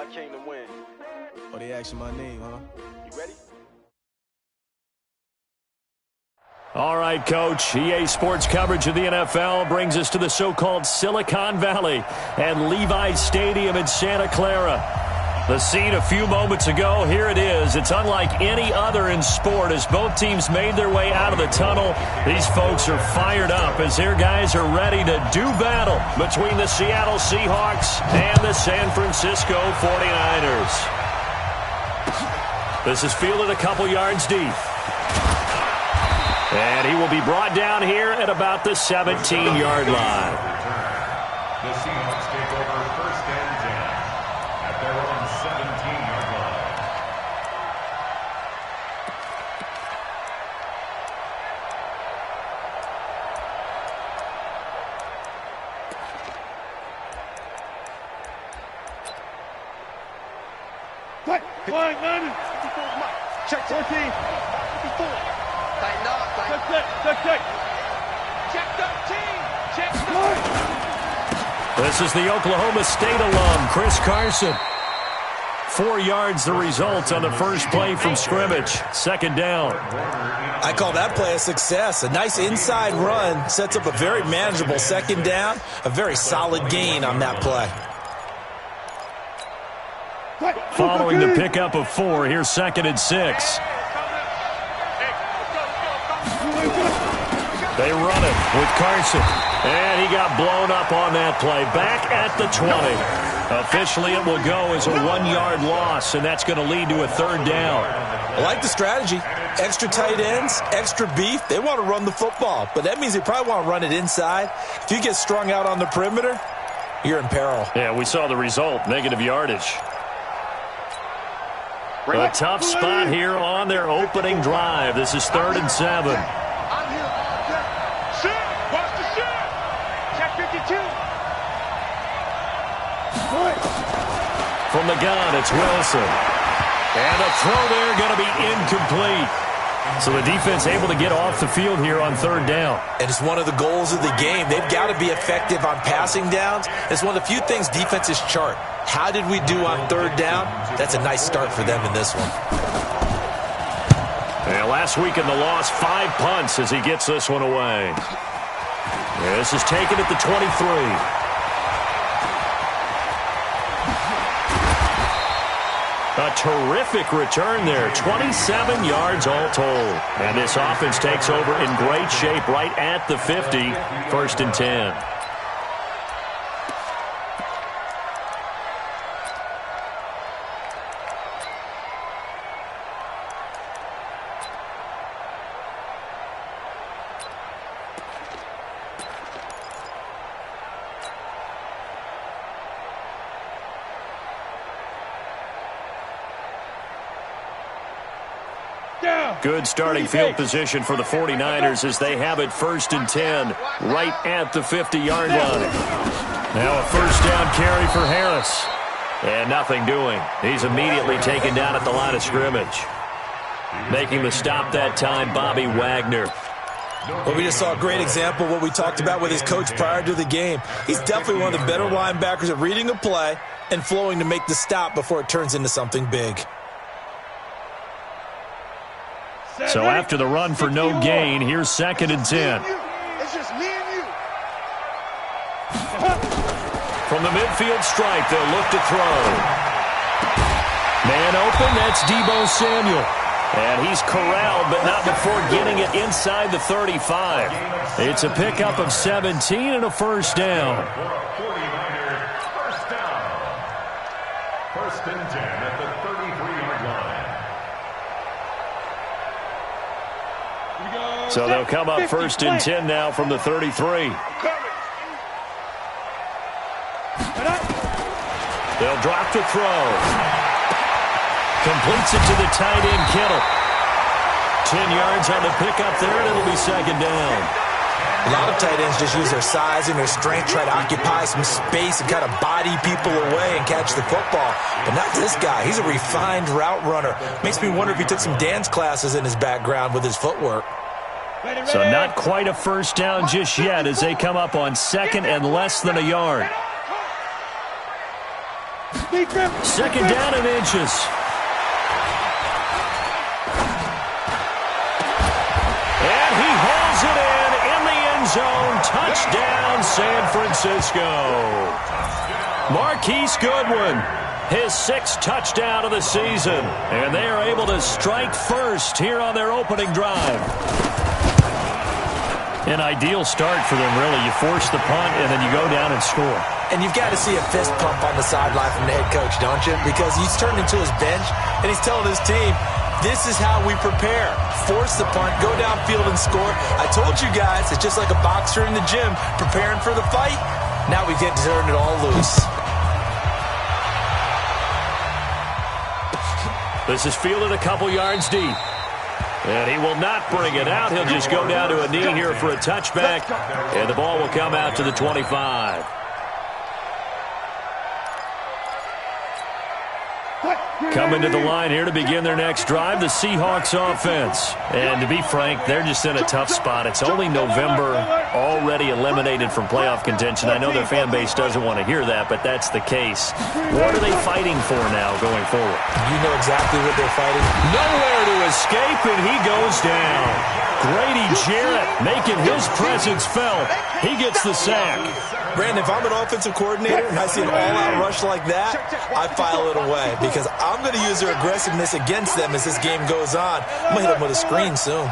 I came to win. Oh, they asking my name, huh? You ready? All right, Coach. EA Sports coverage of the NFL brings us to the so-called Silicon Valley and Levi's Stadium in Santa Clara. The scene a few moments ago, here it is. It's unlike any other in sport as both teams made their way out of the tunnel. These folks are fired up as their guys are ready to do battle between the Seattle Seahawks and the San Francisco 49ers. This is fielded a couple yards deep. And he will be brought down here at about the 17-yard line. The Seahawks take over first and 10 at their own 17-yard line. Flying 90. Check 14. 54. Tighten up. Check. Check 13. Check 13. This is the Oklahoma State alum, Chris Carson. 4 yards the result on the first play from scrimmage. Second down. I call that play a success. A nice inside run sets up a very manageable second down. A very solid gain on that play. Following the pickup of 4, here's 2nd and 6. They run it with Carson. And he got blown up on that play. Back at the 20. Officially, it will go as a 1-yard loss, and that's going to lead to a third down. I like the strategy. Extra tight ends, extra beef. They want to run the football, but that means they probably want to run it inside. If you get strung out on the perimeter, you're in peril. Yeah, we saw the result, negative yardage. A tough spot here on their opening drive. This is 3rd and 7. I'm here. Shit. Watch the shit. Check 52. From the gun, it's Wilson. And the throw there going to be incomplete. So the defense able to get off the field here on 3rd down. And it's one of the goals of the game. They've got to be effective on passing downs. It's one of the few things defenses chart. How did we do on 3rd down? That's a nice start for them in this one. And last week in the loss, 5 punts as he gets this one away. This is taken at the 23. A terrific return there, 27 yards all told. And this offense takes over in great shape right at the 50, 1st and 10. Good starting field position for the 49ers as they have it 1st and 10 right at the 50-yard line. Now a first down carry for Harris. And nothing doing. He's immediately taken down at the line of scrimmage. Making the stop that time, Bobby Wagner. Well, we just saw a great example of what we talked about with his coach prior to the game. He's definitely one of the better linebackers at reading a play and flowing to make the stop before it turns into something big. So after the run for no gain, here's 2nd and 10. It's just me and you. From the midfield stripe, they'll look to throw. Man open, that's Deebo Samuel. And he's corralled, but not before getting it inside the 35. It's a pickup of 17 and a first down. 1st and 10 at the 33-yard line. So they'll come up 1st and 10 now from the 33. They'll drop to throw. Completes it to the tight end, Kittle. 10 yards on the pickup there, and it'll be 2nd down. A lot of tight ends just use their size and their strength, try to occupy some space and kind of body people away and catch the football. But not this guy. He's a refined route runner. Makes me wonder if he took some dance classes in his background with his footwork. So not quite a first down just yet as they come up on 2nd and less than a yard. Second down and inches. And he hauls it in the end zone. Touchdown, San Francisco. Marquise Goodwin, his 6th touchdown of the season. And they are able to strike first here on their opening drive. An ideal start for them, really. You force the punt, and then you go down and score. And you've got to see a fist pump on the sideline from the head coach, don't you? Because he's turned into his bench, and he's telling his team, this is how we prepare. Force the punt, go downfield and score. I told you guys, it's just like a boxer in the gym preparing for the fight. Now we get to turn it all loose. This is fielded a couple yards deep. And he will not bring it out. He'll just go down to a knee here for a touchback. And the ball will come out to the 25. Coming to the line here to begin their next drive, the Seahawks offense. And to be frank, they're just in a tough spot. It's only November, already eliminated from playoff contention. I know their fan base doesn't want to hear that, but that's the case. What are they fighting for now going forward? You know exactly what they're fighting. Nowhere to escape, and he goes down. Grady Jarrett making his presence felt. He gets the sack. Brandon, if I'm an offensive coordinator and I see an all-out rush like that, I file it away because I'm going to use their aggressiveness against them as this game goes on. I'm going to hit them with a screen soon.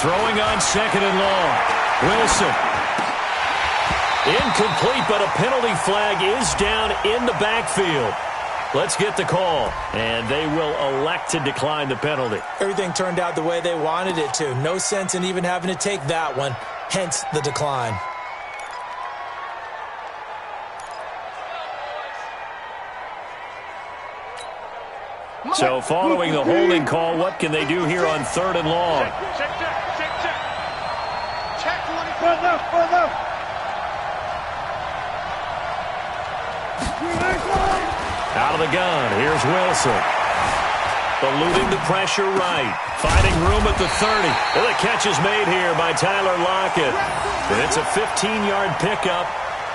Throwing on 2nd and long. Wilson. Incomplete, but a penalty flag is down in the backfield. Let's get the call, and they will elect to decline the penalty. Everything turned out the way they wanted it to. No sense in even having to take that one, hence the decline. So following the holding call, what can they do here on 3rd and long? Check. Out of the gun, here's Wilson. Eluding the pressure right. Finding room at the 30. Well, the catch is made here by Tyler Lockett. And it's a 15-yard pickup,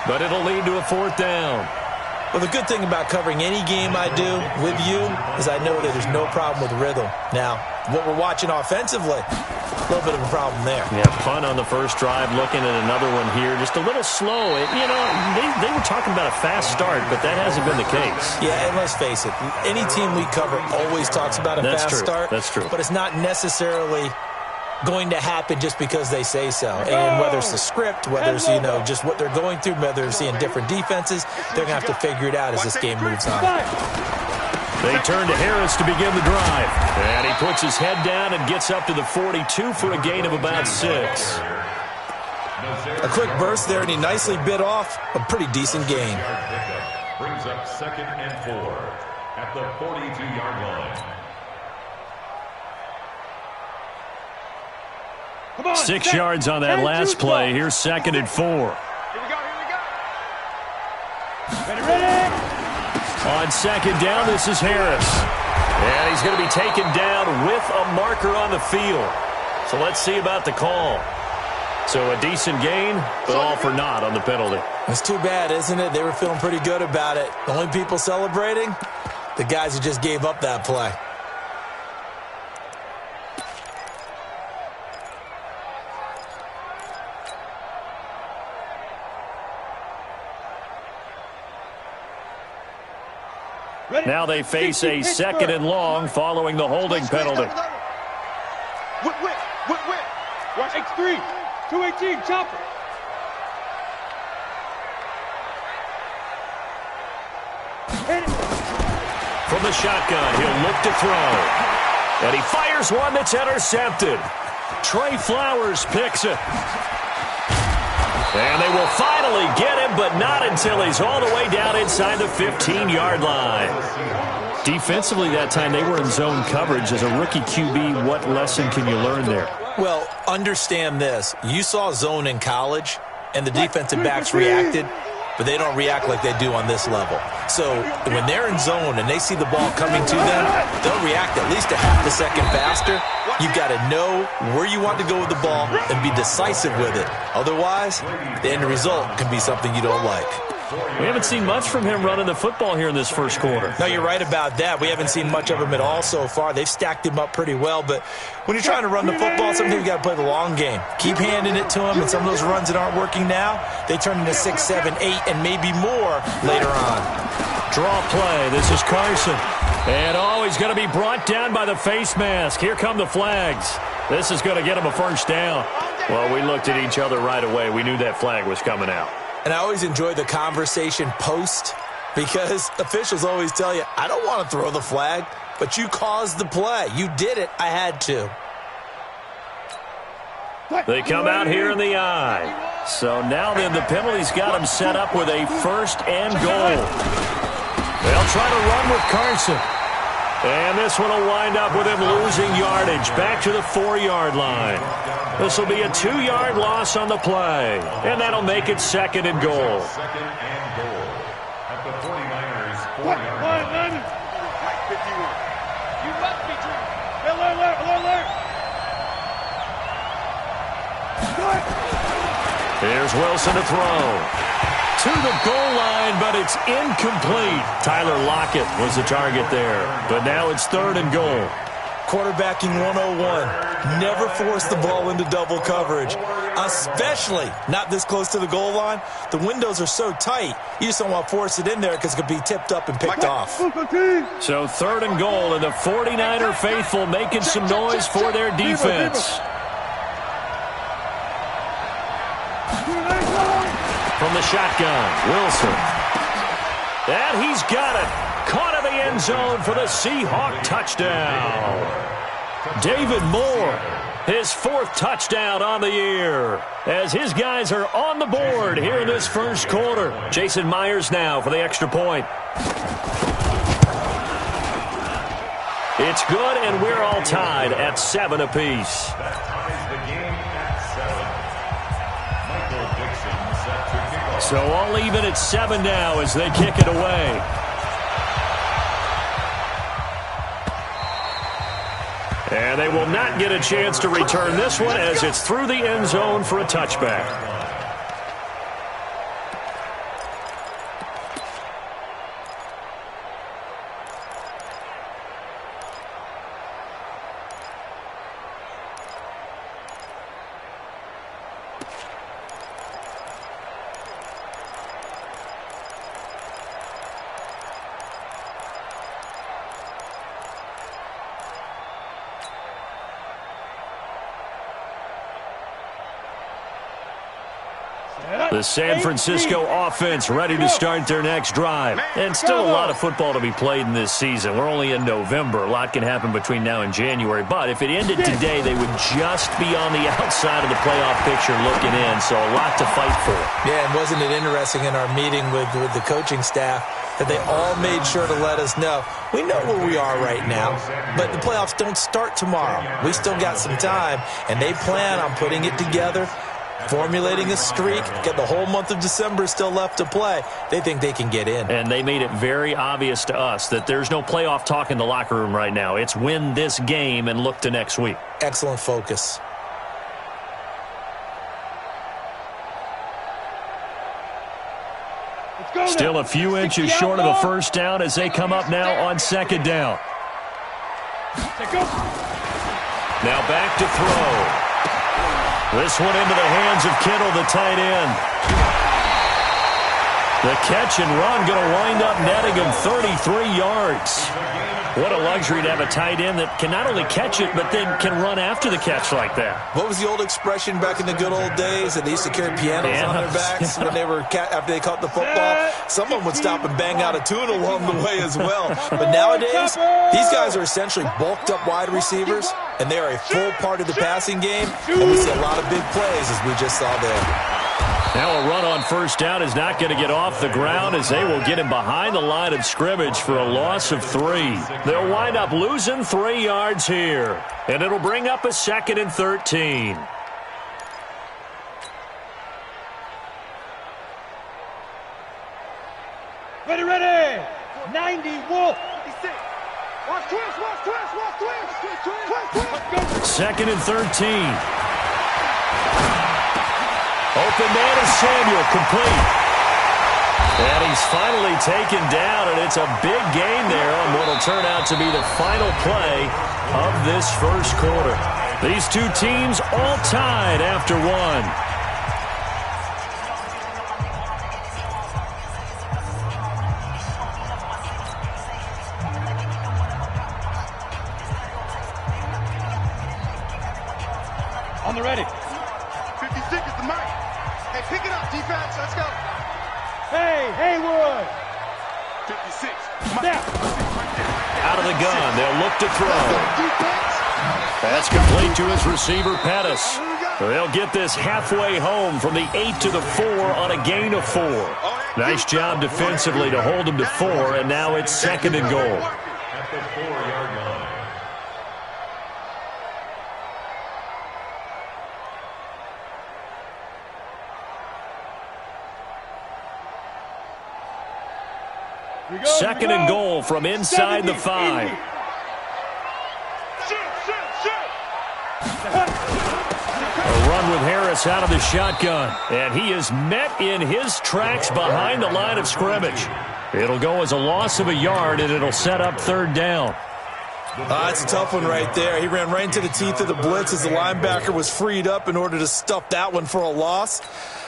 but it'll lead to a 4th down. Well, the good thing about covering any game I do with you is I know that there's no problem with rhythm. Now, what we're watching offensively, a little bit of a problem there. Yeah, punt on the first drive, looking at another one here. Just a little slow. You know, they were talking about a fast start, but that hasn't been the case. Yeah, and let's face it, any team we cover always talks about a fast start. That's true. But it's not necessarily going to happen just because they say so. And whether it's the script, whether it's, just what they're going through, whether they're seeing different defenses, they're going to have to figure it out as this game moves on. They turn to Harris to begin the drive. And he puts his head down and gets up to the 42 for a gain of about 6. A quick burst there, and he nicely bit off a pretty decent gain. Brings up 2nd and 4 at the 42-yard line. 6 yards on that last play. Here's 2nd and 4. Here we go. Ready. On 2nd down, this is Harris. And he's going to be taken down with a marker on the field. So let's see about the call. So a decent gain, but all for naught on the penalty. It's too bad, isn't it? They were feeling pretty good about it. The only people celebrating, the guys who just gave up that play. Now they face a 2nd and long following the holding penalty. Whip. Watch X3. 218, chopper. From the shotgun, he'll look to throw. And he fires one that's intercepted. Trey Flowers picks it. And they will finally get him, but not until he's all the way down inside the 15-yard line. Defensively that time, they were in zone coverage. As a rookie QB, what lesson can you learn there? Well, understand this. You saw zone in college, and the defensive backs reacted. but they don't react like they do on this level. So when they're in zone and they see the ball coming to them, they'll react at least a half a second faster. You've got to know where you want to go with the ball and be decisive with it. Otherwise, the end result can be something you don't like. We haven't seen much from him running the football here in this first quarter. No, you're right about that. We haven't seen much of him at all so far. They've stacked him up pretty well, but when you're trying to run the football, sometimes you got to play the long game. Keep handing it to him, and some of those runs that aren't working now, they turn into 6, 7, 8, and maybe more later on. Draw play. This is Carson. And, he's going to be brought down by the face mask. Here come the flags. This is going to get him a first down. Well, we looked at each other right away. We knew that flag was coming out. And I always enjoy the conversation post because officials always tell you, I don't want to throw the flag, but you caused the play. You did it. I had to. They come out here in the eye. So now then the penalty's got him set up with a first and goal. They'll try to run with Carson. And this one will wind up with him losing yardage back to the 4-yard line. This will be a 2-yard loss on the play. And that'll make it second and goal. Second and goal at the 49ers 4-yard line. Right 51. You must be true. Here's Wilson to throw. To the goal line, but it's incomplete. Tyler Lockett was the target there. But now it's third and goal. Quarterbacking 101. Never force the ball into double coverage, especially not this close to the goal line. The windows are so tight, you just don't want to force it in there because it could be tipped up and picked off. So third and goal, and the 49er faithful making some noise for their defense. From the shotgun, Wilson. And he's got it. Caught in the end zone for the Seahawk touchdown. David Moore, his 4th touchdown on the year. As his guys are on the board here in this first quarter. Jason Myers now for the extra point. It's good, and we're all tied at 7 apiece. So all even at 7 now as they kick it away. And they will not get a chance to return this one as it's through the end zone for a touchback. The San Francisco offense ready to start their next drive. And still a lot of football to be played in this season. We're only in November. A lot can happen between now and January. But if it ended today, they would just be on the outside of the playoff picture looking in. So a lot to fight for. Yeah, and wasn't it interesting in our meeting with the coaching staff that they all made sure to let us know, we know where we are right now, but the playoffs don't start tomorrow. We still got some time, and they plan on putting it together, formulating a streak, get the whole month of December still left to play. They think they can get in. And they made it very obvious to us that there's no playoff talk in the locker room right now. It's win this game and look to next week. Excellent focus. Still a few inches short of the first down as they come up now on second down. Now back to throw. This one into the hands of Kittle, the tight end. The catch and run going to wind up netting him 33 yards. What a luxury to have a tight end that can not only catch it, but then can run after the catch like that. What was the old expression back in the good old days that they used to carry pianos on their backs when they were after they caught the football? Someone would stop and bang out a tune along the way as well. But nowadays, these guys are essentially bulked up wide receivers, and they are a full part of the passing game, and we see a lot of big plays as we just saw there. Now a run on first down is not going to get off the ground as they will get him behind the line of scrimmage for a loss of 3. They'll wind up losing 3 yards here, and it'll bring up a 2nd and 13. 2nd and 13. Open man is Samuel, complete. And he's finally taken down, and it's a big gain there on what will turn out to be the final play of this first quarter. These two teams all tied after one. On the ready. 56 is the mic. Hey, pick it up, defense. Let's go. Hey, Haywood. 56. Snap. Out of the gun, they'll look to throw. Defense. That's complete to his receiver, Pettis. They'll get this halfway home from the 8 to the 4 on a gain of 4. Nice job defensively to hold him to 4, and now it's 2nd and goal. At the 4-yard line. Second and goal from inside the 5. A run with Harris out of the shotgun. And he is met in his tracks behind the line of scrimmage. It'll go as a loss of a yard, and it'll set up 3rd down. It's a tough one right there. He ran right into the teeth of the blitz as the linebacker was freed up in order to stuff that one for a loss.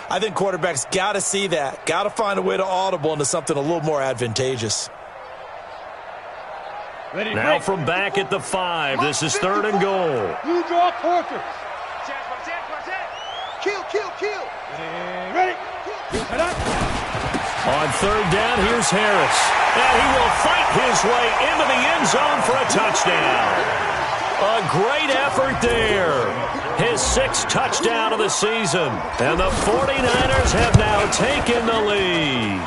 I think quarterbacks got to see that. Got to find a way to audible into something a little more advantageous. Now from back at the 5, this is 3rd and goal. You draw quarters. Kill. Ready. On 3rd down, here's Harris. And he will fight his way into the end zone for a touchdown. A great effort there. His 6th touchdown of the season. And the 49ers have now taken the lead.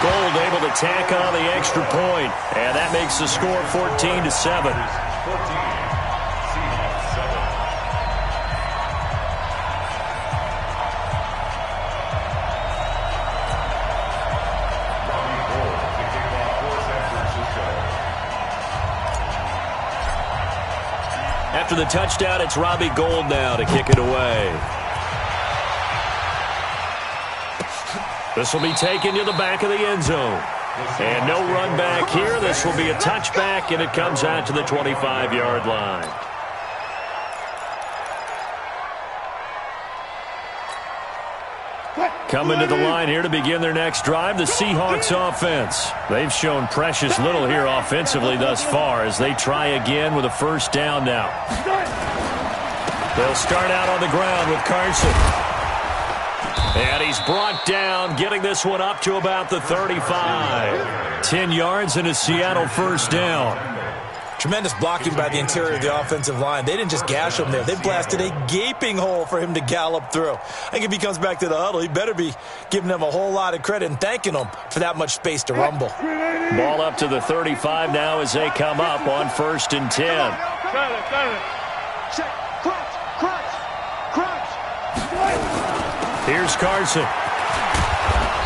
Gold able to tack on the extra point. And that makes the score 14-7. 14. Seahawks 7. After the touchdown, it's Robbie Gould now to kick it away. This will be taken to the back of the end zone. And no run back here. This will be a touchback, and it comes out to the 25-yard line. Coming to the line here to begin their next drive, the Seahawks offense. They've shown precious little here offensively thus far as they try again with a 1st down now. They'll start out on the ground with Carson. And he's brought down, getting this one up to about the 35. 10 yards and a Seattle 1st down. Tremendous blocking by the interior of the offensive line. They didn't just gash him there. They blasted a gaping hole for him to gallop through. I think if he comes back to the huddle, he better be giving them a whole lot of credit and thanking them for that much space to rumble. Ball up to the 35 now as they come up on 1st and 10. Check. Crunch. Here's Carson.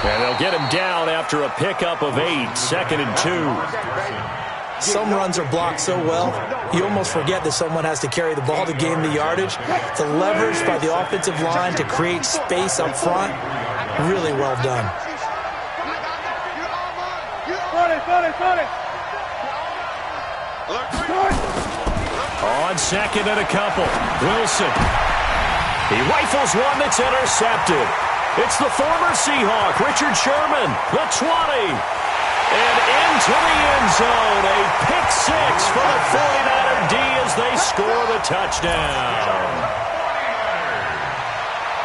And they'll get him down after a pickup of 8. 2nd and 2. Some runs are blocked so well, you almost forget that someone has to carry the ball to gain the yardage. The leverage by the offensive line to create space up front, really well done. On 2nd and a couple, Wilson. He rifles one that's intercepted. It's the former Seahawk, Richard Sherman, the 20. And into the end zone, a pick 6 for the 49er D as they score the touchdown.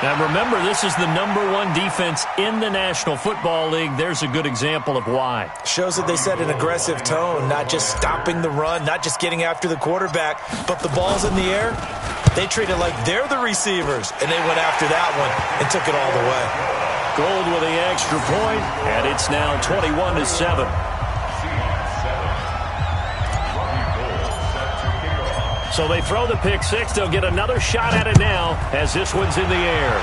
Now remember, this is the #1 defense in the National Football League. There's a good example of why. Shows that they set an aggressive tone, not just stopping the run, not just getting after the quarterback, but the ball's in the air. They treat it like they're the receivers, and they went after that one and took it all the way. Gold with the extra point, and it's now 21-7. So they throw the pick 6. They'll get another shot at it now as this one's in the air.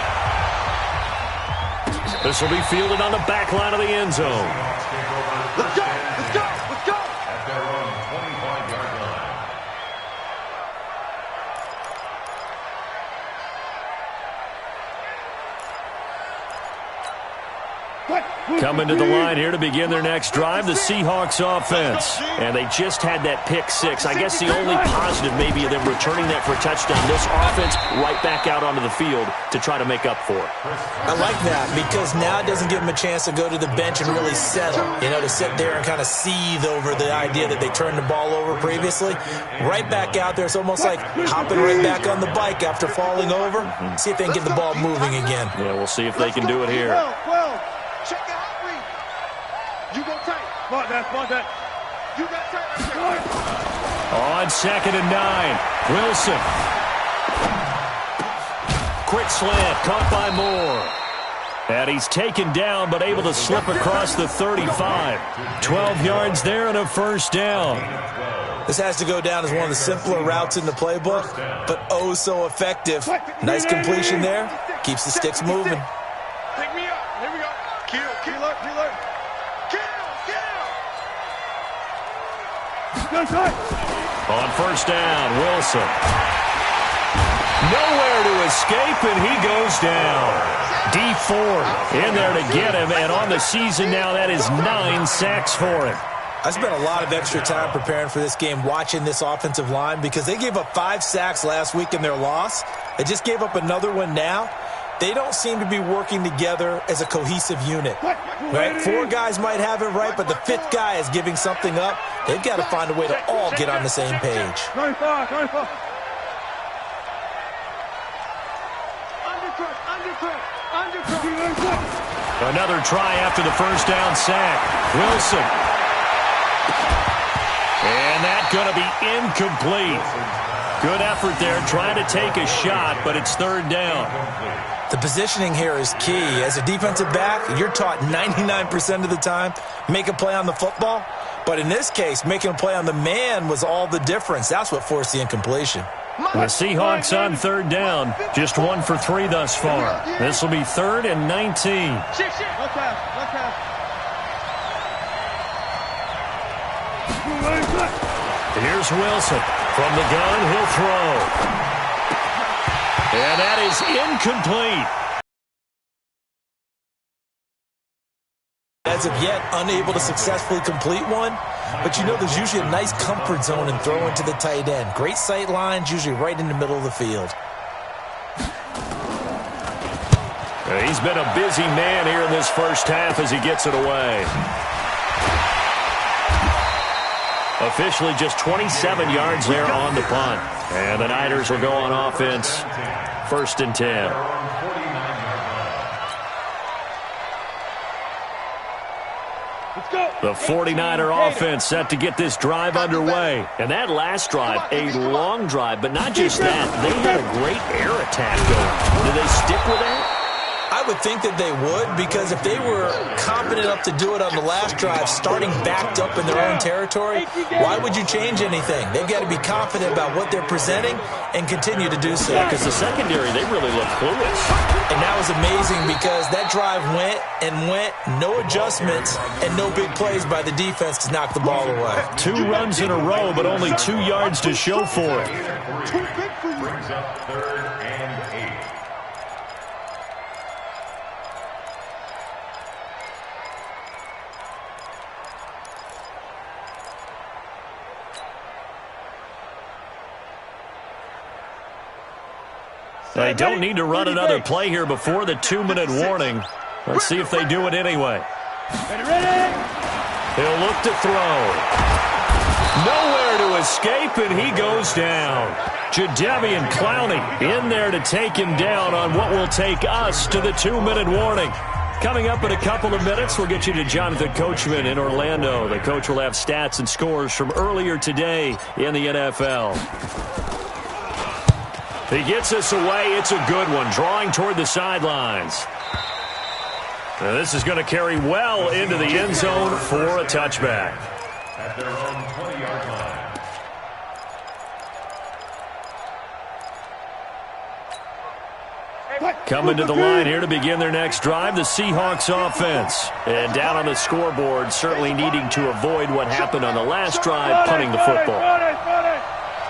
This will be fielded on the back line of the end zone. Let's go. At their own 25-yard line. Coming to the line here to begin their next drive, the Seahawks offense. And they just had that pick six. I guess the only positive maybe of them returning that for a touchdown. This offense right back out onto the field to try to make up for it. I like that because now it doesn't give them a chance to go to the bench and really settle. You know, to sit there and kind of seethe over the idea that they turned the ball over previously. Right back out there. It's almost like hopping right back on the bike after falling over. See if they can get the ball moving again. Yeah, we'll see if they can do it here. Check your heart rate. You go tight. Spot that. You got tight. On 2nd and 9, Wilson. Quick slant, caught by Moore. And he's taken down, but able to slip across the 35. 12 yards there and a first down. This has to go down as one of the simpler routes in the playbook, but oh so effective. Nice completion there. Keeps the sticks moving. Pick me up. Here we go. Kill. On first down, Wilson. Nowhere to escape, and he goes down. D Ford in there to get him, and on the season now, that is 9 sacks for him. I spent a lot of extra time preparing for this game watching this offensive line because they gave up 5 sacks last week in their loss. They just gave up another one now. They don't seem to be working together as a cohesive unit. Right? 4 guys might have it right, but the 5th guy is giving something up. They've got to find a way to all get on the same page. Another try after the first down sack. Wilson. And that's going to be incomplete. Good effort there, trying to take a shot, but it's 3rd down. The positioning here is key. As a defensive back, you're taught 99% of the time, make a play on the football. But in this case, making a play on the man was all the difference. That's what forced the incompletion. The Seahawks on 3rd down, just 1 for 3 thus far. This will be 3rd and 19. Here's Wilson. From the gun, he'll throw. And that is incomplete. As of yet, unable to successfully complete one. But you know there's usually a nice comfort zone in throwing to the tight end. Great sight lines, usually right in the middle of the field. He's been a busy man here in this first half as he gets it away. Officially just 27 yards there on the punt. And the Niners will go on offense. 1st and 10. The 49er offense set to get this drive underway. And that last drive, a long drive, but not just that. They had a great air attack going. Do they stick with that? I would think that they would, because if they were confident enough to do it on the last drive, starting backed up in their own territory, why would you change anything? They've got to be confident about what they're presenting and continue to do so. Yeah, because the secondary, they really look clueless. And that was amazing because that drive went, no adjustments, and no big plays by the defense to knock the ball away. 2 runs in a row, but only 2 yards to show for it. Brings up 3rd and 8. They don't need to run another play here before the 2-minute warning. Let's see if they do it anyway. He'll look to throw. Nowhere to escape, and he goes down. Jadeveon Clowney in there to take him down on what will take us to the 2-minute warning. Coming up in a couple of minutes, we'll get you to Jonathan Coachman in Orlando. The coach will have stats and scores from earlier today in the NFL. He gets us away. It's a good one, drawing toward the sidelines. Now this is going to carry well into the end zone for a touchback. At their own 20-yard line. Coming to the line here to begin their next drive, the Seahawks offense. And down on the scoreboard, certainly needing to avoid what happened on the last drive, punting the football.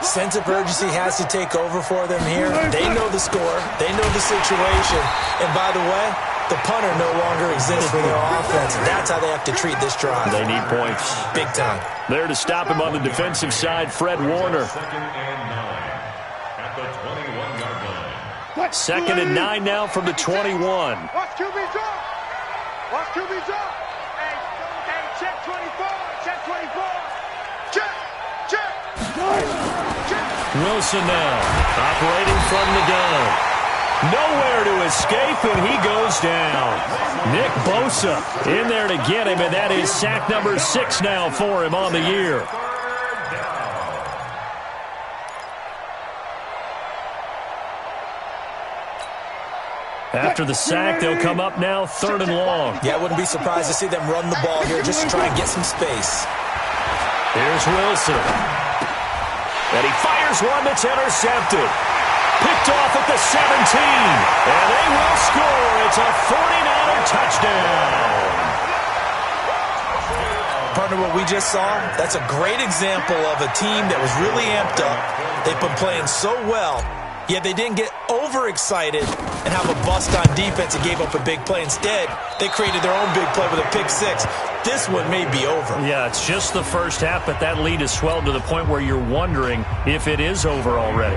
Sense of urgency has to take over for them here. They know the score. They know the situation. And by the way, The punter no longer exists for their offense. That's how they have to treat this drive. They need points. Big time. There to stop him on the defensive side, Fred Warner. 2nd and 9 at the 21-yard line. 2nd and 9 now from the 21. Watch QB drop. Watch QB drop. Hey, check 24. Check 24. Check. Wilson now, operating from the gun. Nowhere to escape, and he goes down. Nick Bosa in there to get him, and that is sack number 6 now for him on the year. After the sack, they'll come up now 3rd and long. Yeah, I wouldn't be surprised to see them run the ball here just to try and get some space. Here's Wilson. And he fires one that's intercepted. Picked off at the 17. And they will score. It's a 49er touchdown. Partner, what we just saw, that's a great example of a team that was really amped up. They've been playing so well, yet they didn't get overexcited and have a bust on defense and gave up a big play. Instead, they created their own big play with a pick 6. This one may be over. Yeah, it's just the first half, but that lead has swelled to the point where you're wondering if it is over already.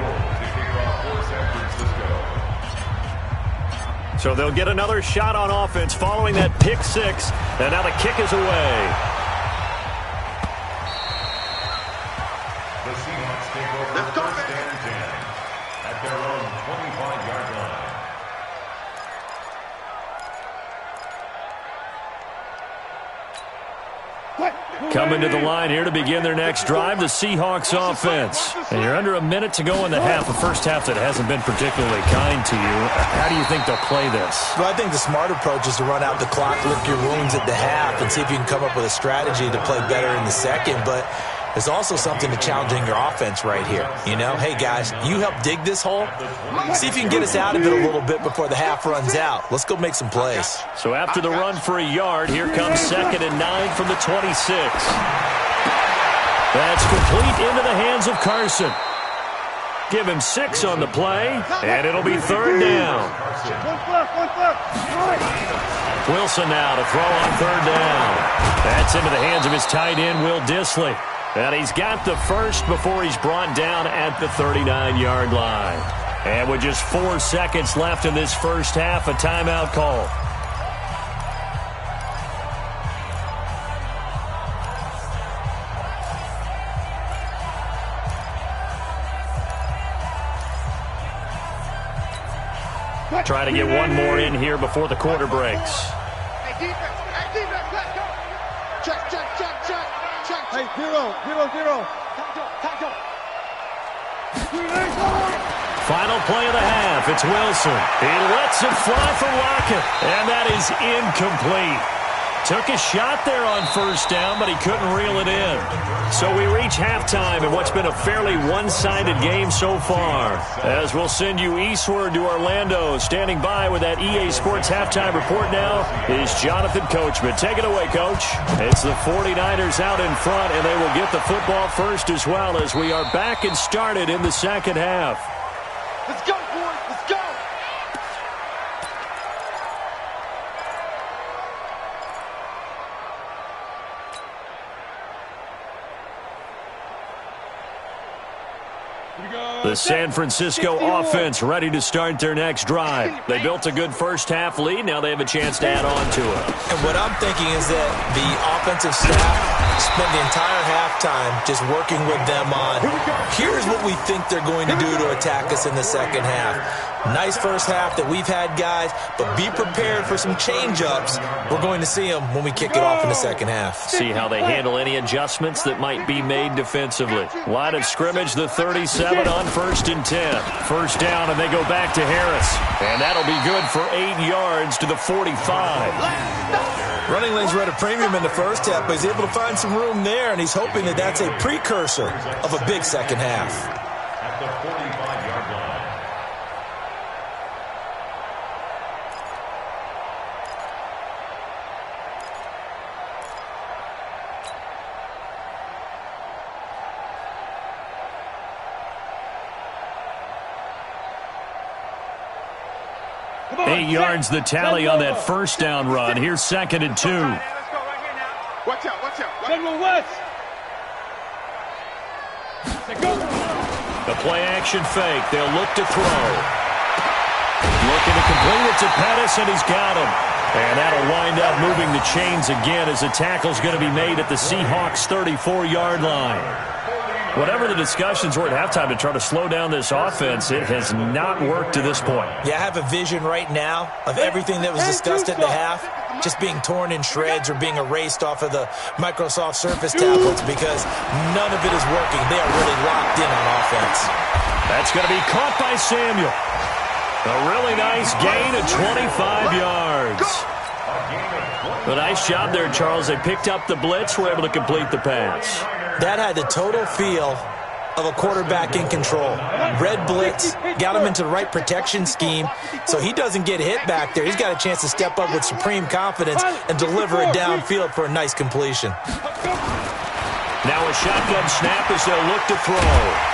So they'll get another shot on offense following that pick 6, and now the kick is away. The Seahawks take over 1st and 10 at their own 25-yard line. Coming to the line here to begin their next drive, the Seahawks offense. And you're under a minute to go in the half, a first half that hasn't been particularly kind to you. How do you think they'll play this? Well, I think the smart approach is to run out the clock, lick your wounds at the half, and see if you can come up with a strategy to play better in the second. But there's also something to challenging your offense right here. You know, hey, guys, you help dig this hole. See if you can get us out of it a little bit before the half runs out. Let's go make some plays. So after the run for a yard, here comes 2nd and 9 from the 26. That's complete into the hands of Carson. Give him 6 on the play, and it'll be 3rd down. Wilson now to throw on 3rd down. That's into the hands of his tight end, Will Dissly. And he's got the first before he's brought down at the 39-yard line. And with just 4 seconds left in this first half, a timeout call. Try to get one more in here before the quarter breaks. Hey, defense, let's go. Check. Hey, 0. Tackle. Final play of the half. It's Wilson. He lets it fly for Lockett, and that is incomplete. Took a shot there on 1st down, but he couldn't reel it in. So we reach halftime in what's been a fairly one-sided game so far. As we'll send you eastward to Orlando. Standing by with that EA Sports halftime report now is Jonathan Coachman. Take it away, Coach. It's the 49ers out in front, and they will get the football first as well as we are back and started in the second half. Let's go, boys. Let's go. The San Francisco offense ready to start their next drive. They built a good first half lead. Now they have a chance to add on to it. And what I'm thinking is that the offensive staff spent the entire halftime just working with them on, here's what we think they're going to do to attack us in the second half. Nice first half that we've had, guys, but be prepared for some change-ups. We're going to see them when we kick it off in the second half. See how they handle any adjustments that might be made defensively. Line of scrimmage, the 37 on 1st and 10. First down, and they go back to Harris. And that'll be good for 8 yards to the 45. Running lanes were at a premium in the first half, but he's able to find some room there, and he's hoping that that's a precursor of a big second half. At the 45-yard line. 8 yards the tally on that first down run. Here's 2nd and 2. Let's go right here now. Watch out, watch out. General West. The play action fake. They'll look to throw. Looking to complete it to Pettis, and he's got him. And that'll wind up moving the chains again as the tackle's going to be made at the Seahawks' 34-yard line. Whatever the discussions were at halftime to try to slow down this offense, it has not worked to this point. Yeah, I have a vision right now of everything that was discussed at the half just being torn in shreds or being erased off of the Microsoft Surface tablets because none of it is working. They are really locked in on offense. That's going to be caught by Samuel. A really nice gain of 25 yards. A nice job there, Charles. They picked up the blitz, were able to complete the pass. That had the total feel of a quarterback in control. Red blitz, got him into the right protection scheme, so he doesn't get hit back there. He's got a chance to step up with supreme confidence and deliver it downfield for a nice completion. Now a shotgun snap as they'll look to throw.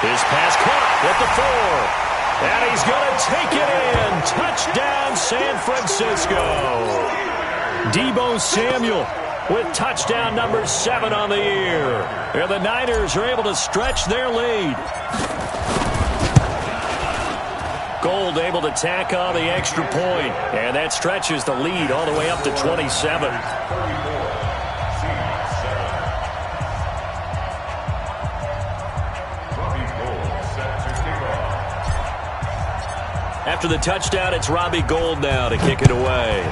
His pass caught at the 4. And he's going to take it in. Touchdown, San Francisco. Deebo Samuel with touchdown number 7 on the year. And the Niners are able to stretch their lead. Gold able to tack on the extra point. And that stretches the lead all the way up to 27. After the touchdown, it's Robbie Gould now to kick it away.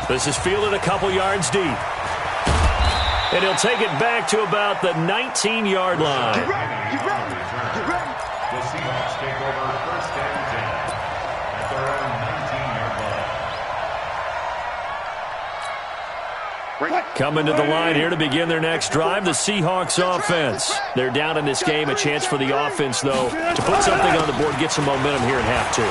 This is fielded a couple yards deep. And he'll take it back to about the 19-yard line. Get ready, get ready, get ready. The Seahawks take over 1st and 10 at their own 19-yard line. Coming to the line here to begin their next drive, the Seahawks offense. They're down in this game. A chance for the offense, though, to put something on the board, get some momentum here in half 2.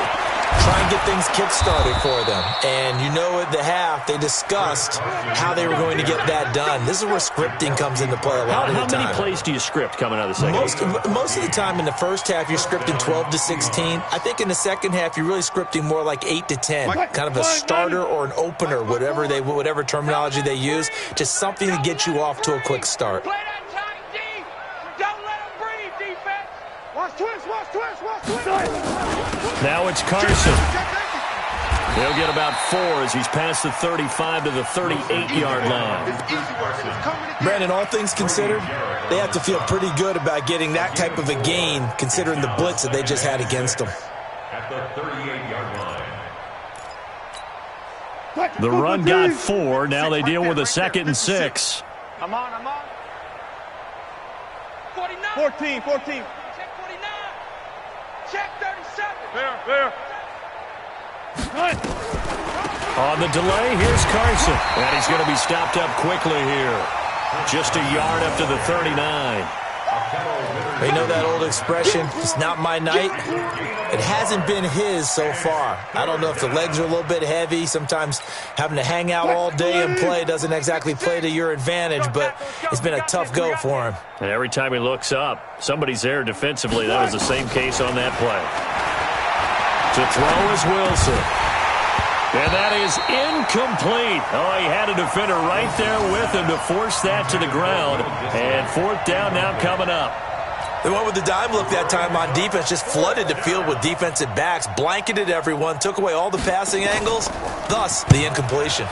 Try and get things kick-started for them. And you know at the half, they discussed how they were going to get that done. This is where scripting comes into play a lot of the time. How many plays do you script coming out of the second half? Most of the time in the first half, you're scripting 12 to 16. I think in the second half, you're really scripting more like 8 to 10. Kind of a starter or an opener, whatever terminology they use. Just something to get you off to a quick start. Play that tight D. Don't let them breathe, defense. Watch twist, watch twist, watch twist. Now it's Carson. He'll get about 4 as he's past the 35 to the 38-yard line. Brandon, all things considered, they have to feel pretty good about getting that type of a gain considering the blitz that they just had against them. At the 38-yard line. The run got 4. Now they deal with a 2nd and 6. I'm on. 49. 14. Check 49. Check 37. There. On the delay, here's Carson. And he's going to be stopped up quickly here. Just a yard up to the 39. You know that old expression, it's not my night? It hasn't been his so far. I don't know if the legs are a little bit heavy. Sometimes having to hang out all day and play doesn't exactly play to your advantage, but it's been a tough go for him. And every time he looks up, somebody's there defensively. That was the same case on that play. To throw is Wilson. And that is incomplete. Oh, he had a defender right there with him to force that to the ground. And 4th down now coming up. They went with the dime look that time on defense, just flooded the field with defensive backs, blanketed everyone, took away all the passing angles, thus the incompletion.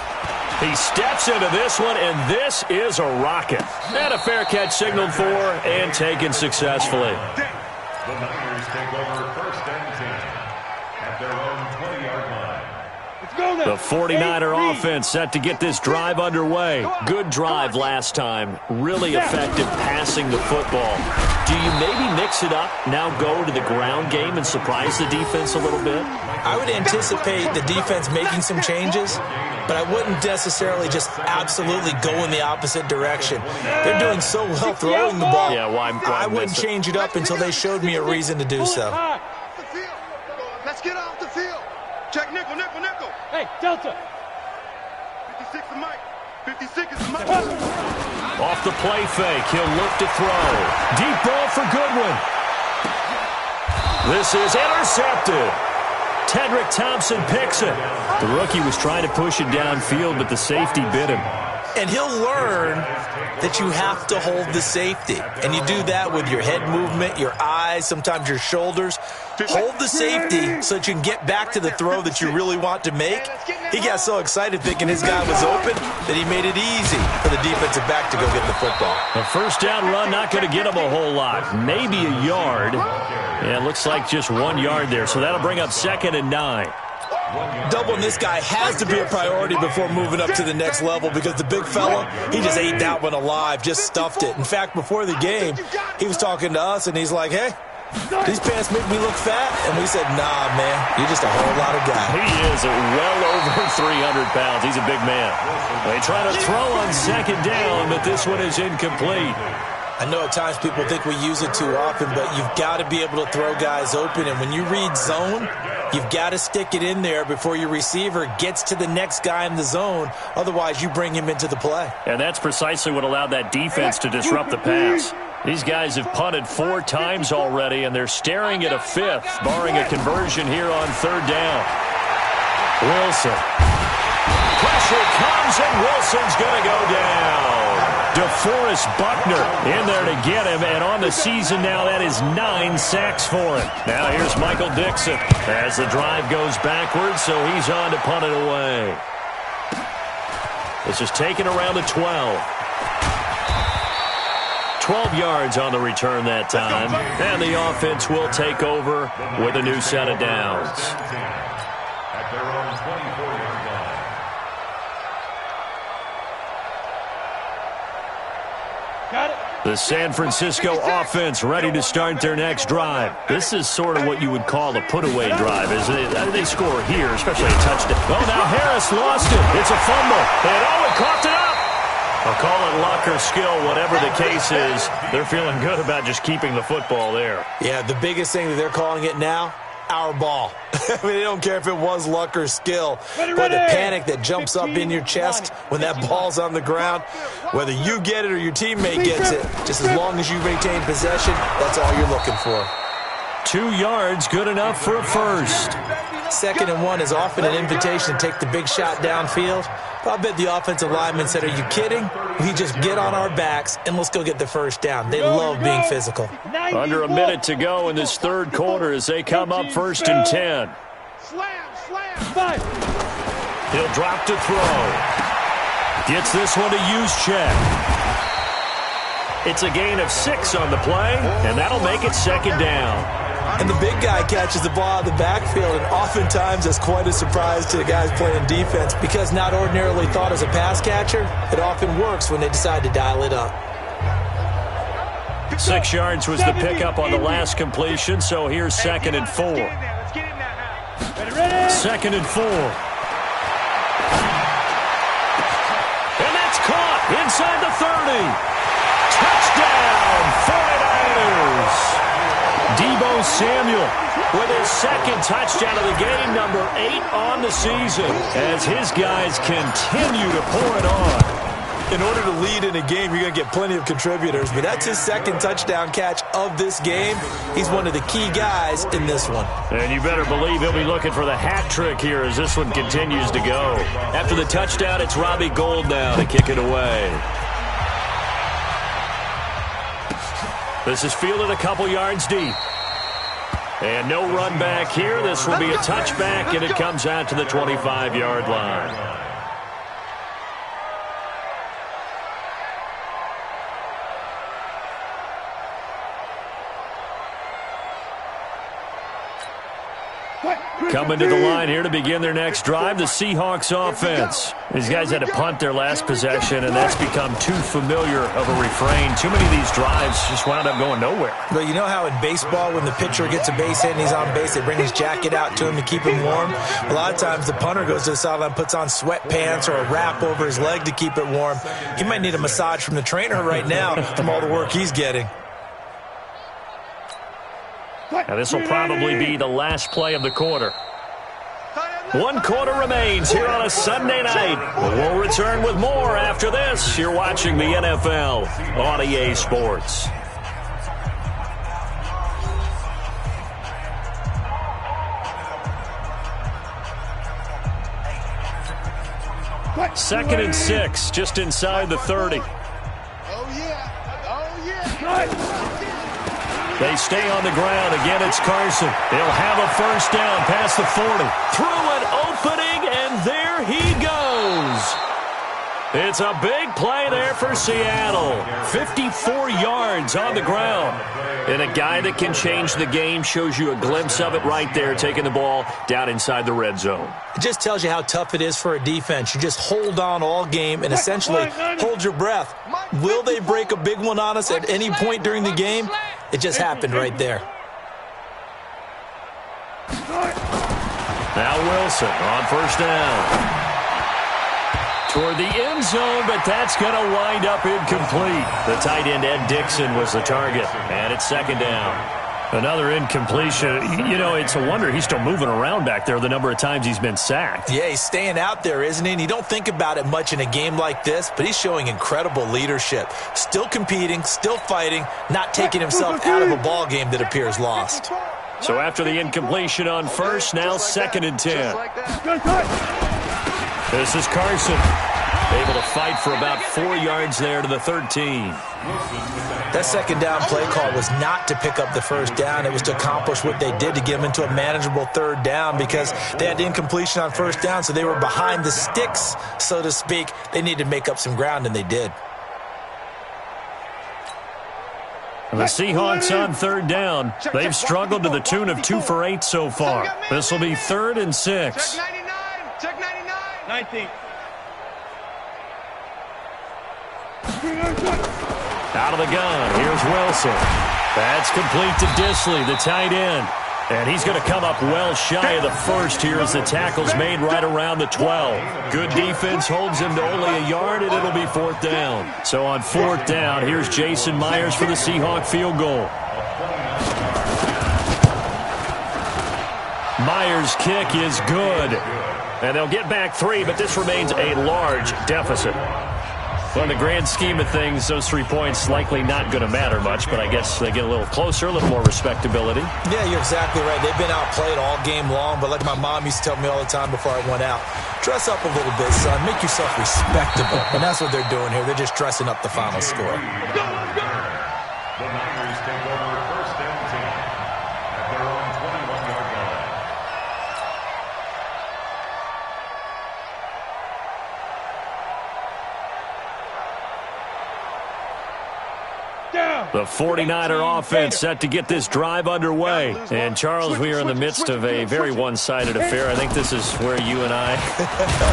He steps into this one, and this is a rocket. And a fair catch signaled for and taken successfully. The Niners take over 1st and 10 at their own 20-yard line. The 49er offense set to get this drive underway. Good drive last time. Really effective passing the football. Do you maybe mix it up, now go to the ground game and surprise the defense a little bit? I would anticipate the defense making some changes, but I wouldn't necessarily just absolutely go in the opposite direction. They're doing so well throwing the ball. Yeah, why I wouldn't change it up until they showed me a reason to do so. Let's get off the field. Check nickel. Hey, Delta. 56 is Mike. 56 is Mike. Off the play fake, he'll look to throw. Deep ball for Goodwin. This is intercepted. Tedrick Thompson picks it. The rookie was trying to push it downfield, but the safety bit him. And he'll learn that you have to hold the safety. And you do that with your head movement, your eyes, sometimes your shoulders. Hold the safety so that you can get back to the throw that you really want to make. He got so excited thinking his guy was open that he made it easy for the defensive back to go get the football. A first down run, not going to get him a whole lot. Maybe a yard. Yeah, it looks like just 1 yard there. So that'll bring up 2nd and 9. Doubling this guy has to be a priority before moving up to the next level because the big fella, he just ate that one alive, just stuffed it. In fact, before the game, he was talking to us, and he's like, hey, these pants make me look fat? And we said, nah, man, you're just a whole lot of guy. He is well over 300 pounds. He's a big man. They try to throw on 2nd down, but this one is incomplete. I know at times people think we use it too often, but you've got to be able to throw guys open. And when you read zone, you've got to stick it in there before your receiver gets to the next guy in the zone. Otherwise, you bring him into the play. And that's precisely what allowed that defense to disrupt the pass. These guys have punted 4 times already, and they're staring at a 5th, barring a conversion here on 3rd down. Wilson. Pressure comes, and Wilson's going to go down. DeForest Buckner in there to get him, and on the season now, that is 9 sacks for him. Now here's Michael Dixon as the drive goes backwards, so he's on to punt it away. This is taken around the 12. 12 yards on the return that time, and the offense will take over with a new set of downs. At their own 24-yard line. Got it. The San Francisco offense ready to start their next drive. This is sort of what you would call a put-away drive, isn't it? They score here, especially a touchdown. Well, now Harris lost it. It's a fumble. And he coughed it up. I'll call it luck or skill, whatever the case is. They're feeling good about just keeping the football there. Yeah, the biggest thing that they're calling it now, our ball. I mean, they don't care if it was luck or skill, but the panic that jumps up in your chest when that ball's on the ground, whether you get it or your teammate gets it, just as long as you retain possession, that's all you're looking for. 2 yards, good enough for a first. 2nd and 1 is often an invitation to take the big shot downfield. But I bet the offensive lineman said, are you kidding? We just get on our backs and let's go get the first down. They love being physical. Under a minute to go in this 3rd quarter as they come up 1st and 10. Five. He'll drop to throw. Gets this one to Juszczyk. It's a gain of 6 on the play, and that'll make it 2nd down. And the big guy catches the ball out of the backfield, and oftentimes that's quite a surprise to the guys playing defense because not ordinarily thought as a pass catcher, it often works when they decide to dial it up. 6 yards was the pickup on the last completion, so here's 2nd and 4. 2nd and 4. And that's caught inside the 30. Touchdown, 49ers. Deebo Samuel with his 2nd touchdown of the game, number 8 on the season, as his guys continue to pour it on. In order to lead in a game, you're going to get plenty of contributors, but that's his 2nd touchdown catch of this game. He's one of the key guys in this one. And you better believe he'll be looking for the hat trick here as this one continues to go. After the touchdown, it's Robbie Gould now to kick it away. This is fielded a couple yards deep. And no run back here. This will be a touchback, and it comes out to the 25-yard line. Coming to the line here to begin their next drive, the Seahawks offense. These guys had to punt their last possession, and that's become too familiar of a refrain. Too many of these drives just wound up going nowhere. But you know how in baseball, when the pitcher gets a base hit and he's on base, they bring his jacket out to him to keep him warm? A lot of times the punter goes to the sideline, puts on sweatpants or a wrap over his leg to keep it warm. He might need a massage from the trainer right now from all the work he's getting. Now this will probably be the last play of the quarter. 1 quarter remains here on a Sunday night. We'll return with more after this. You're watching the NFL on EA Sports. 2nd and 6, just inside the 30. Oh, yeah. Oh, yeah. They stay on the ground. Again, it's Carson. He'll have a first down past the 40. Through an opening, and there he goes. It's a big play there for Seattle. 54 yards on the ground. And a guy that can change the game, shows you a glimpse of it right there, taking the ball down inside the red zone. It just tells you how tough it is for a defense. You just hold on all game and essentially hold your breath. Will they break a big one on us at any point during the game? It just happened right there. Now Wilson on first down. Toward the end zone, but that's going to wind up incomplete. The tight end, Ed Dixon, was the target, and it's 2nd down. Another incompletion. You know, it's a wonder he's still moving around back there the number of times he's been sacked. Yeah, he's staying out there, isn't he? And you don't think about it much in a game like this, but he's showing incredible leadership. Still competing, still fighting, not taking himself out of a ball game that appears lost. So after the incompletion on first, now 2nd and 10. This is Carson, able to fight for about 4 yards there to the 13. That 2nd down play call was not to pick up the first down. It was to accomplish what they did to get them into a manageable 3rd down because they had the incompletion on first down, so they were behind the sticks, so to speak. They needed to make up some ground, and they did. The Seahawks on 3rd down. They've struggled to the tune of 2 for 8 so far. This will be 3rd and 6. Check 99. Check 99. 19. Out of the gun, here's Wilson. That's complete to Disley, the tight end. And he's going to come up well shy of the first here as the tackle's made right around the 12. Good defense holds him to only a yard, and it'll be 4th down. So on 4th down, here's Jason Myers for the Seahawk field goal. Myers' kick is good. And they'll get back 3, but this remains a large deficit. Well, in the grand scheme of things, those 3 points likely not going to matter much, but I guess they get a little closer, a little more respectability. Yeah, you're exactly right. They've been outplayed all game long, but like my mom used to tell me all the time before I went out, dress up a little bit, son. Make yourself respectable. And that's what they're doing here. They're just dressing up the final score. The Niners take over 1st and 10 at their own 21-yard line. The 49er offense set to get this drive underway. And, Charles, we are in the midst of a very one-sided affair. I think this is where you and I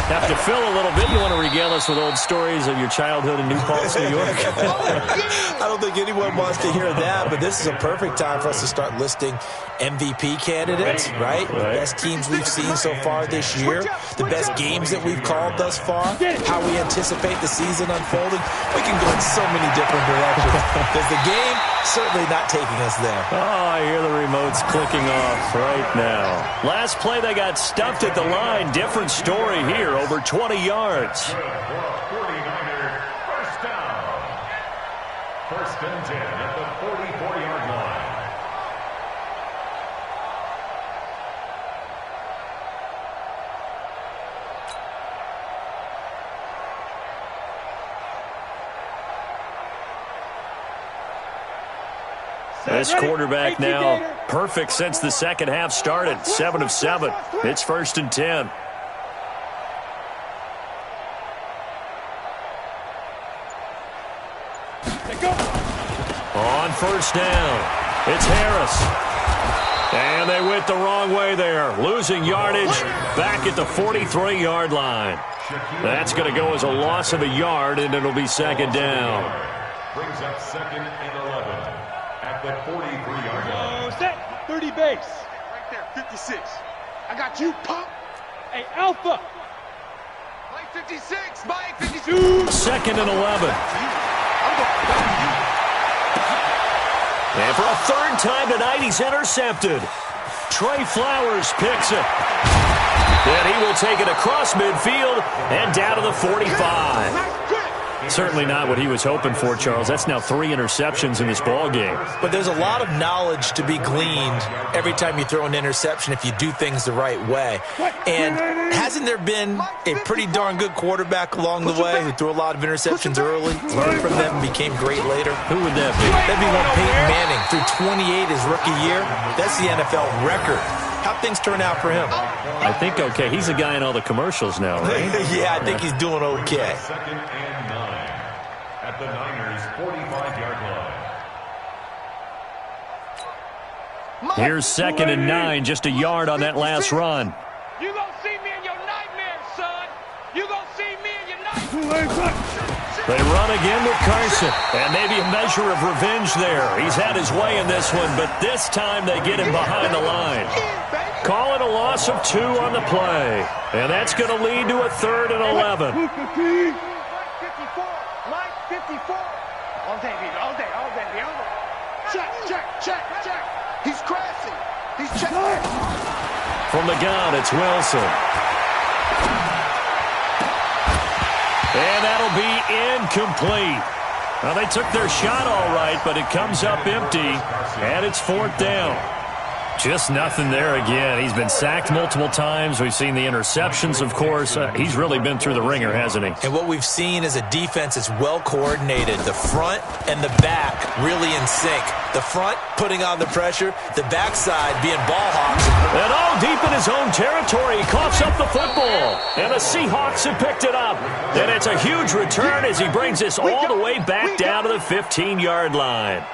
have to fill a little bit. You want to regale us with old stories of your childhood in New Paltz, New York? I don't think anyone wants to hear that, but this is a perfect time for us to start listing MVP candidates, right? The best teams we've seen so far this year, the best games that we've called thus far, how we anticipate the season unfolding. We can go in so many different directions. Because the game certainly not taking us there. Oh, I hear the remotes clicking off right now. Last play, they got stuffed at the line. Different story here, over 20 yards. 49er first down. 1st and 10 at the 44-yard line. This quarterback now perfect since the second half started. 7 of 7. It's 1st and 10. On first down, it's Harris. And they went the wrong way there. Losing yardage back at the 43-yard line. That's going to go as a loss of a yard, and it'll be 2nd down. Brings up 2nd and 11 at the 43-yard line. Set. 30 base. Right there, 56. I got you, pump. Hey, Alpha. Mike 56. Mike 56. 2nd and 11. And for a 3rd time tonight, he's intercepted. Trey Flowers picks it. Then he will take it across midfield and down to the 45. Certainly not what he was hoping for, Charles. That's now 3 interceptions in this ball game. But there's a lot of knowledge to be gleaned every time you throw an interception if you do things the right way. And hasn't there been a pretty darn good quarterback along the way who threw a lot of interceptions early, learned from them, and became great later? Who would that be? That'd be one Peyton Manning. Threw 28 his rookie year. That's the NFL record. How'd things turn out for him? I think okay. He's a guy in all the commercials now, right? Yeah, I think he's doing okay. 2nd and 9 at the Niners' 45-yard line. Here's 2nd and 9, just a yard on that last run. You gonna see me in your nightmares, son. You gonna see me in your nightmares. They run again with Carson, and maybe a measure of revenge there. He's had his way in this one, but this time they get him behind the line. Call it a loss of 2 on the play, and that's going to lead to a 3rd and 11. 54. Mike 54. All day, baby. All day. Check. He's crashing. He's checking. From the gun, it's Wilson. And that'll be incomplete. Now, they took their shot all right, but it comes up empty, and it's 4th down. Just nothing there again. He's been sacked multiple times. We've seen the interceptions, of course. He's really been through the ringer, hasn't he? And what we've seen is a defense that's well coordinated. The front and the back really in sync. The front putting on the pressure, the backside being ball hawks. And all deep in his own territory, he coughs up the football. And the Seahawks have picked it up. And it's a huge return as he brings this all the way back down to the 15-yard line.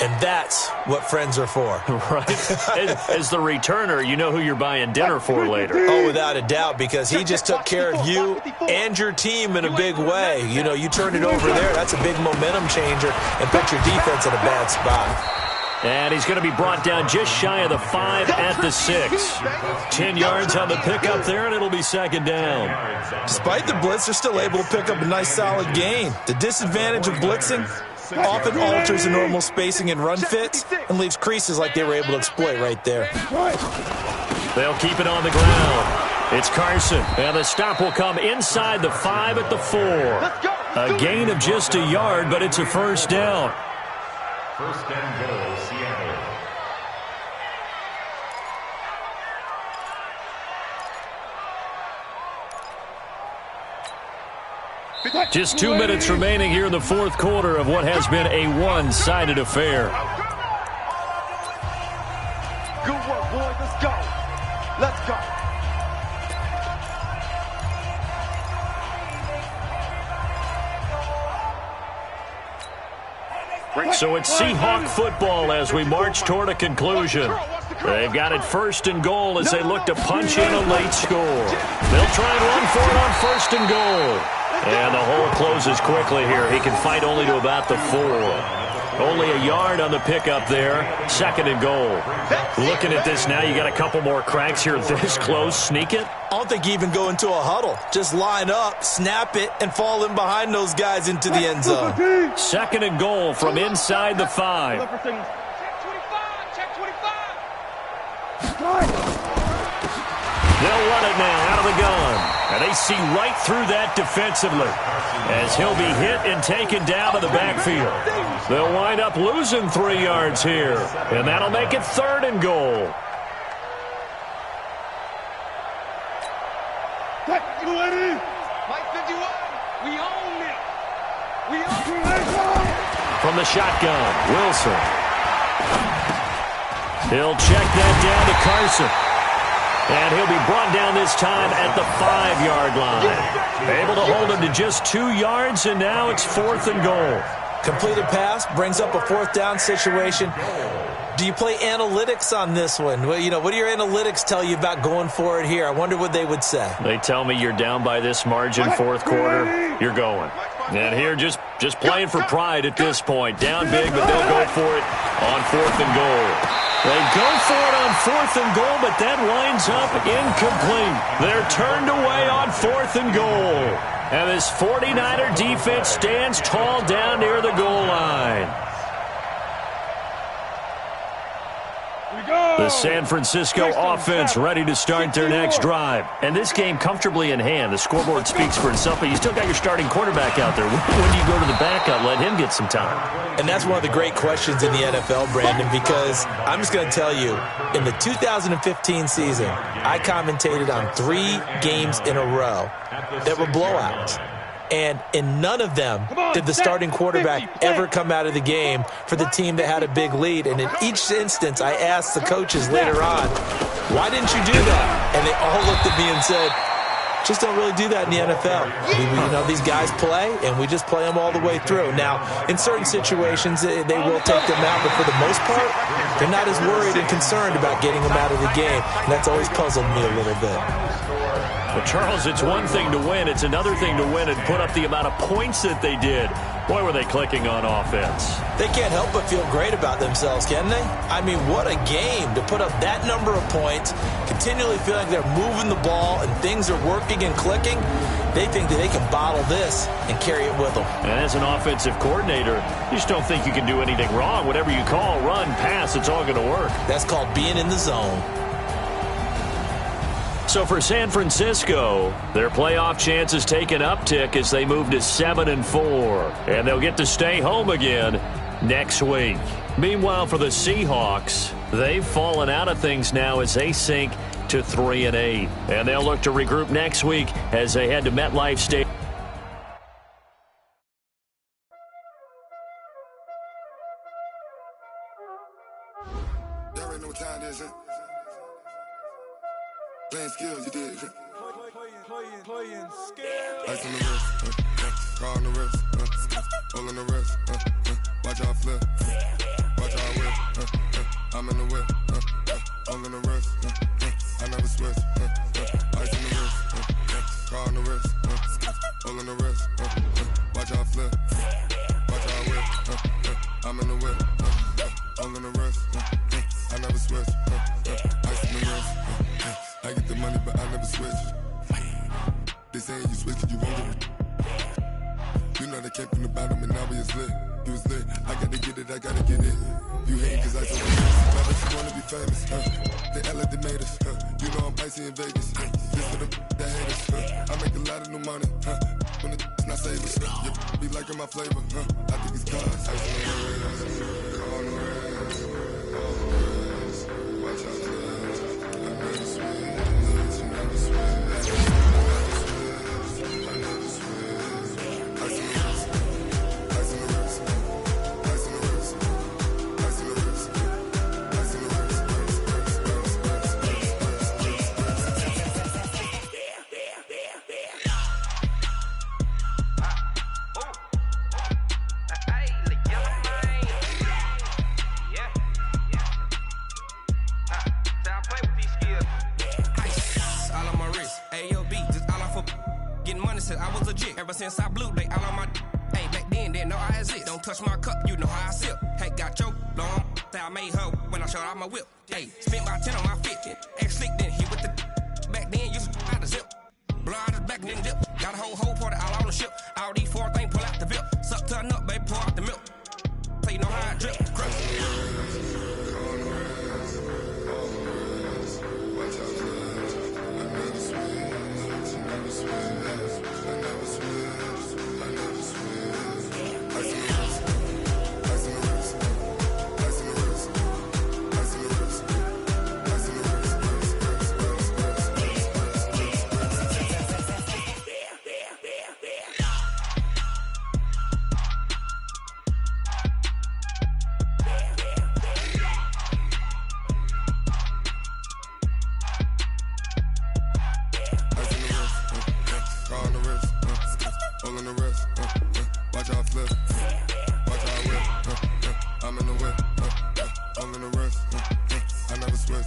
And that's what friends are for. Right. As the returner, you know who you're buying dinner for later. Oh, without a doubt, because he just took care of you and your team in a big way. You know, you turned it over there. That's a big momentum changer and put your defense in a bad spot. And he's going to be brought down just shy of the 5 at the 6. 10 yards on the pickup there, and it'll be 2nd down. Despite the blitz, they're still able to pick up a nice, solid gain. The disadvantage of blitzing often alters the normal spacing and run fits and leaves creases like they were able to exploit right there. They'll keep it on the ground. It's Carson, and the stop will come inside the 5 at the 4. A gain of just a yard, but it's a 1st down. 1st and goal, Seattle. Just 2 minutes remaining here in the 4th quarter of what has been a one-sided affair. Good work, boys. Let's go. So it's Seahawk football as we march toward a conclusion. They've got it 1st and goal as they look to punch in a late score. They'll try and run for it on 1st and goal. And the hole closes quickly here. He can fight only to about the 4. Only a yard on the pickup there. 2nd and goal. Looking at this now, you got a couple more cracks here this close. Sneak it? I don't think you even go into a huddle. Just line up, snap it, and fall in behind those guys into the end zone. 2nd and goal from inside the 5. Check 25. Check 25. They'll run it now out of the gun. And they see right through that defensively as he'll be hit and taken down to the backfield. They'll wind up losing 3 yards here, and that'll make it 3rd and goal. Mike 51. We own it. We own it. From the shotgun, Wilson. He'll check that down to Carson. And he'll be brought down this time at the 5-yard line. Able to hold him to just 2 yards, and now it's 4th and goal. Completed pass brings up a 4th down situation. Do you play analytics on this one? Well, you know, what do your analytics tell you about going for it here? I wonder what they would say. They tell me you're down by this margin, 4th quarter, you're going. And here, just playing for pride at this point. Down big, but they'll go for it on 4th and goal. They go for it on 4th and goal, but that winds up incomplete. They're turned away on 4th and goal. And this 49er defense stands tall down near the goal line. The San Francisco offense ready to start their next drive. And this game comfortably in hand. The scoreboard speaks for itself, but you still got your starting quarterback out there. When do you go to the backup, let him get some time? And that's one of the great questions in the NFL, Brandon, because I'm just going to tell you, in the 2015 season, I commentated on 3 games in a row that were blowouts. And in none of them did the starting quarterback ever come out of the game for the team that had a big lead. And in each instance, I asked the coaches later on, why didn't you do that? And they all looked at me and said, just don't really do that in the NFL. You know, these guys play, and we just play them all the way through. Now, in certain situations, they will take them out, but for the most part, they're not as worried and concerned about getting them out of the game. And that's always puzzled me a little bit. Well, Charles, it's one thing to win. It's another thing to win and put up the amount of points that they did. Boy, were they clicking on offense. They can't help but feel great about themselves, can they? I mean, what a game to put up that number of points, continually feeling they're moving the ball and things are working and clicking. They think that they can bottle this and carry it with them. And as an offensive coordinator, you just don't think you can do anything wrong. Whatever you call, run, pass, it's all going to work. That's called being in the zone. So for San Francisco, their playoff chances take an uptick as they move to 7-4. And they'll get to stay home again next week. Meanwhile, for the Seahawks, they've fallen out of things now as they sink to 3-8. And they'll look to regroup next week as they head to MetLife Stadium. Playing skills, you did. Playing skills. Ice on the wrist, car on the wrist, hole in the wrist, watch out flip, watch out whip, I'm in the whip, hole in the wrist, I never switch, ice on the wrist, car on the wrist, hole in the wrist, watch out flip, watch out whip, I'm in the whip, hole in the wrist, I never switch, ice on the wrist. I get the money, but I never switch. They saying you switch it, you won't get it. You know they came from the bottom and now we is lit. You was lit, I gotta get it, I gotta get it. You hate cause I told you. Now that you wanna be famous, they act like they made us. You know I'm icy in Vegas. This for the that hate us. I make a lot of new money, when it's not savings. You be liking my flavor, I think it's cause. Ice on the wrist, on the wrist, watch out for I never switch. Ever since I blew, they all on my hey, back then, didn't know I exist. Don't touch my cup, you know how I sip. Hey, got your long, say I made her when I showed out my whip. Hey, spent about 10 on my 50. Ex-slick, then hit with the back then, used to out the zip. Blow out his back, then dip. Got a whole party all on the ship. All these 4 things, pull out the VIP. Suck to a nut, baby, pour out the milk. So you know how I drip. I'm in the whip, I'm in the wrist, I never switch.